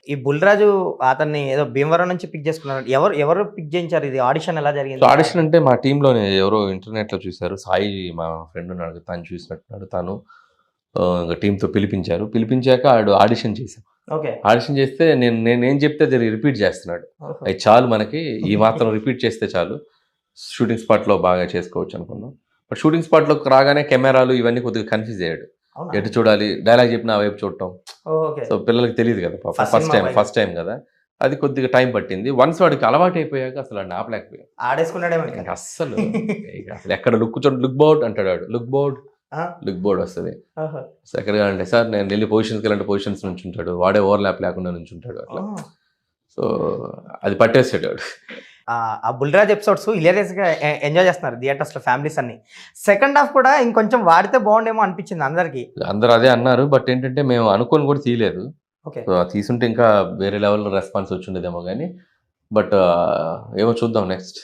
ఈ 'బుల్‌రాజు' అతన్ని ఏదో భీమవరం నుంచి పిక్ చేసుకున్నారు. ఎవరు పిక్ చేయించారు? ఇది ఆడిషన్ ఎలా సో, జరిగింది? ఆడిషన్ అంటే మా టీమ్‌లోనే ఎవరో ఇంటర్నెట్‌లో చూసారు. సాయి మా ఫ్రెండ్ ఉన్నాడు. తను చూసినట్టున్నాడు. తను ఇంక టీమ్‌తో పిలిపించారు. పిలిపించాక ఆడు ఆడిషన్ చేశాం. ఓకే. ఆడిషన్ చేస్తే నేనేం చెప్తే అది రిపీట్ చేస్తున్నాడు. ఓహో! అయి చాలు మనకి ఈ మాత్రం రిపీట్ చేస్తే చాలు. షూటింగ్ స్పాట్‌లో బాగా చేసుకోవచ్చు అనుకున్నాం. బట్ షూటింగ్ స్పాట్‌లోకి రాగానే కెమెరాలు ఇవన్నీ కొద్దిగా కన్‌ఫ్యూజ్ అయ్యాడు. అవునా? ఎటు చూడాలి? డైలాగ్ చెప్పిన ఆ వైపు చూడటం. ఓకే. సో, పిల్లలకి తెలీదు కదా పాపం. ఫస్ట్ టైమ్ కదా! అది కొద్దిగా టైం పట్టింది. వన్స్ వాడికి అలవాటయిపోయాక అసలు ఆడిని ఆపలేకపోయాం. ఆడేసుకున్నాడేమో ఇంకా. ఇంక అస్సలు ఇక అసలు ఎక్కడ లుక్ చూడండి లుక్ బోర్డ్ అంటాడు ఆడు. ఆ! లుక్ బోర్డ్ వస్తది. ఓహో! సో, ఎక్కడికి అంటే సార్ నేను ఎళ్లి పొజిషన్స్‌కెళ్ళంటే పొజిషన్స్ నుంచుంటాడు. వాడే ఓవర్‌లాప్ లేకుండా నుంచుంటాడు అట్లా. ఓహ్! సో, అది పట్టేసాడు ఆడు. ఆ 'బుల్‌రాజ్' ఎపిసోడ్స్ హిలేరియస్‌గా ఎంజాయ్ చేస్తున్నారు థియేటర్స్‌లో ఫ్యామిలీస్ అన్ని. సెకండ్ హాఫ్ కూడా ఇంకొంచెం వాడితే బాగుండేమో అనిపించింది అందరికి. అందరూ అదే అన్నారు. బట్ ఏంటంటే మేము అనుకోని కూడా తీయలేదు. ఓకే. సో, తీసుంటే ఇంకా వేరే లెవెల్‌లో రెస్పాన్స్ వచ్చుండేదేమో గానీ. బట్ ఏమో చూద్దాం నెక్స్ట్.